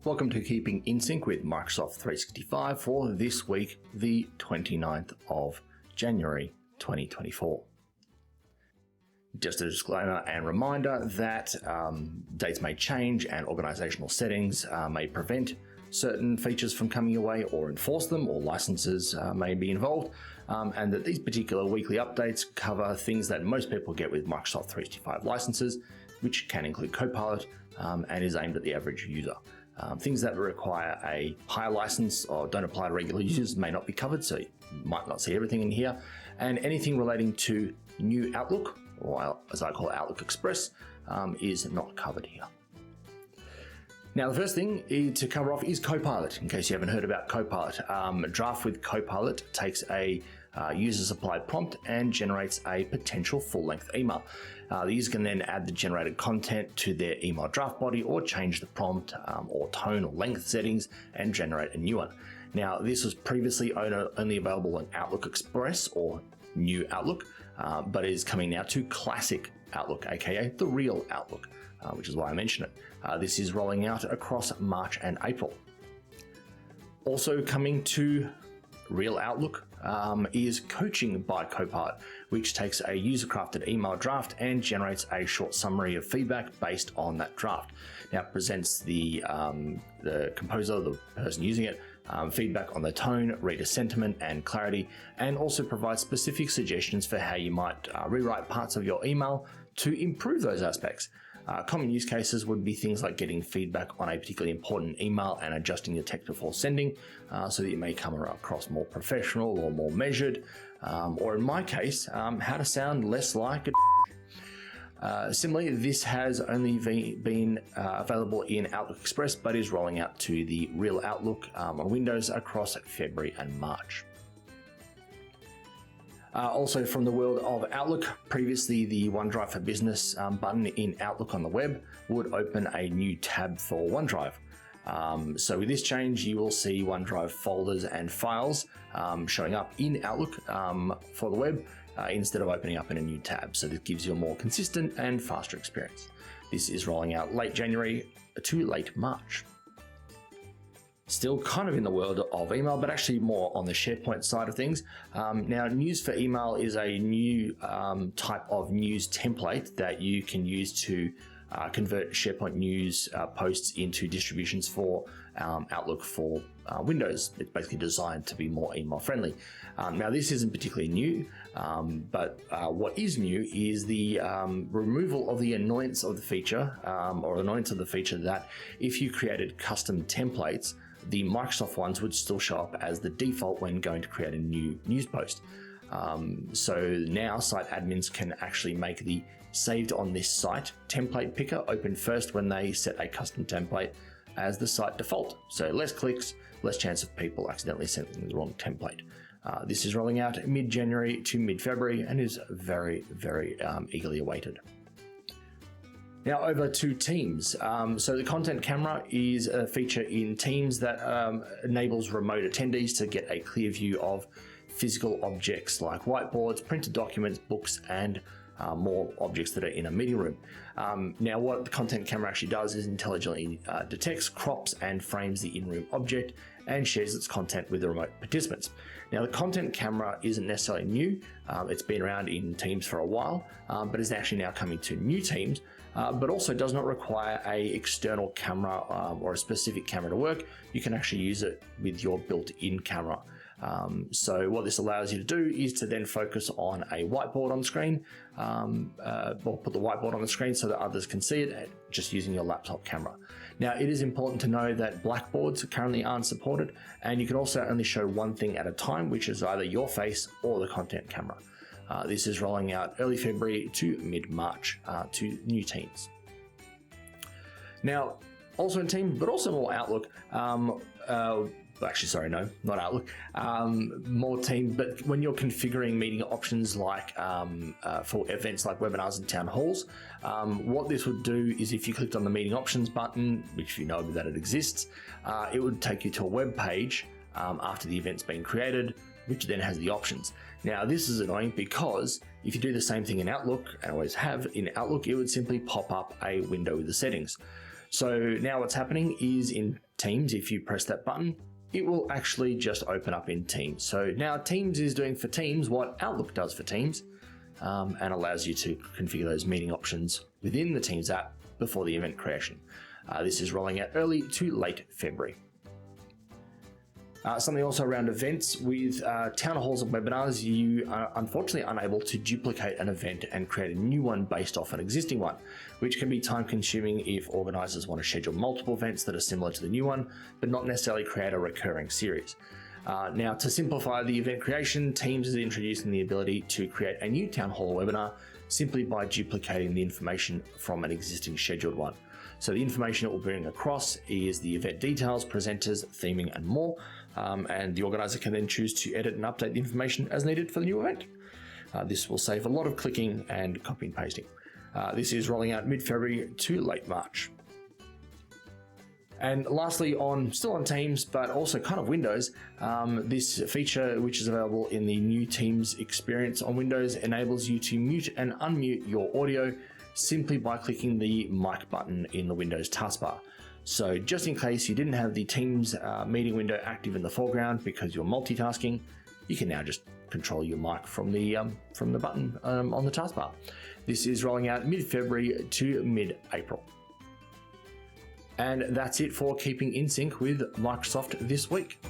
Welcome to Keeping in Sync with Microsoft 365 for this week, the 29th of January 2024. Just a disclaimer and reminder that dates may change and organizational settings may prevent certain features from coming your way or enforce them, or licenses may be involved, and that these particular weekly updates cover things that most people get with Microsoft 365 licenses, which can include Copilot and is aimed at the average user. Things that require a higher license or don't apply to regular users may not be covered, so you might not see everything in here. And anything relating to new Outlook, or as I call it, Outlook Express, is not covered here. Now, the first thing to cover off is Copilot, in case you haven't heard about Copilot. A draft with Copilot takes a user-supplied prompt and generates a potential full-length email. The user can then add the generated content to their email draft body or change the prompt or tone or length settings and generate a new one. Now, this was previously only available in Outlook Express or New Outlook, but is coming now to Classic Outlook, aka the real Outlook, which is why I mention it. This is rolling out across March and April. Also coming to Real Outlook is Coaching by Copilot, which takes a user-crafted email draft and generates a short summary of feedback based on that draft. Now, it presents the composer, the person using it, feedback on the tone, reader sentiment, and clarity, and also provides specific suggestions for how you might rewrite parts of your email to improve those aspects. Common use cases would be things like getting feedback on a particularly important email and adjusting your text before sending so that you may come across more professional or more measured, or in my case, how to sound less like a Similarly, this has only been available in Outlook Express, but is rolling out to the Real Outlook on Windows across February and March. Also from the world of Outlook, previously the OneDrive for Business button in Outlook on the web would open a new tab for OneDrive. So with this change, you will see OneDrive folders and files showing up in Outlook for the web instead of opening up in a new tab. So this gives you a more consistent and faster experience. This is rolling out late January to late March. Still kind of in the world of email, but actually more on the SharePoint side of things. Now, News for Email is a new type of news template that you can use to convert SharePoint news posts into distributions for Outlook for Windows. It's basically designed to be more email friendly. Now, this isn't particularly new, but what is new is the removal of the annoyance of the feature, that if you created custom templates, the Microsoft ones would still show up as the default when going to create a new news post. So now site admins can actually make the saved on this site template picker open first when they set a custom template as the site default. So less clicks, less chance of people accidentally sending the wrong template. This is rolling out mid-January to mid-February and is very, very eagerly awaited. Now over to Teams. So the content camera is a feature in Teams that enables remote attendees to get a clear view of physical objects like whiteboards, printed documents, books, and more objects that are in a meeting room. Now what the content camera actually does is intelligently detects, crops, and frames the in-room object and shares its content with the remote participants. Now the content camera isn't necessarily new. It's been around in Teams for a while, but is actually now coming to new Teams. But also does not require an external camera or a specific camera to work. You can actually use it with your built-in camera. So what this allows you to do is to then focus on a whiteboard on the screen, or put the whiteboard on the screen so that others can see it just using your laptop camera. Now, it is important to know that blackboards currently aren't supported, and you can also only show one thing at a time, which is either your face or the content camera. This is rolling out early February to mid-March to new Teams. Now, also in Teams, but also more Outlook, actually, sorry, no, not Outlook, more Teams, but when you're configuring meeting options like for events like webinars and town halls, what this would do is if you clicked on the meeting options button, which you know that it exists, it would take you to a web page after the event's been created, which then has the options. Now, this is annoying because if you do the same thing in Outlook, and always have in Outlook, it would simply pop up a window with the settings. So now what's happening is in Teams, if you press that button, it will actually just open up in Teams. So now Teams is doing for Teams what Outlook does for Teams, and allows you to configure those meeting options within the Teams app before the event creation. This is rolling out early to late February. Something also around events. With town halls and webinars, you are unfortunately unable to duplicate an event and create a new one based off an existing one, which can be time consuming if organizers want to schedule multiple events that are similar to the new one, but not necessarily create a recurring series. Now, to simplify the event creation, Teams is introducing the ability to create a new town hall webinar simply by duplicating the information from an existing scheduled one. So the information it will bring across is the event details, presenters, theming, and more. And the organizer can then choose to edit and update the information as needed for the new event. This will save a lot of clicking and copy and pasting. This is rolling out mid-February to late March. And lastly, still on Teams, but also kind of Windows, this feature, which is available in the new Teams experience on Windows, enables you to mute and unmute your audio simply by clicking the mic button in the Windows taskbar. So just in case you didn't have the Teams meeting window active in the foreground because you're multitasking, you can now just control your mic from the button on the taskbar. This is rolling out mid-February to mid-April. And that's it for keeping in sync with Microsoft this week.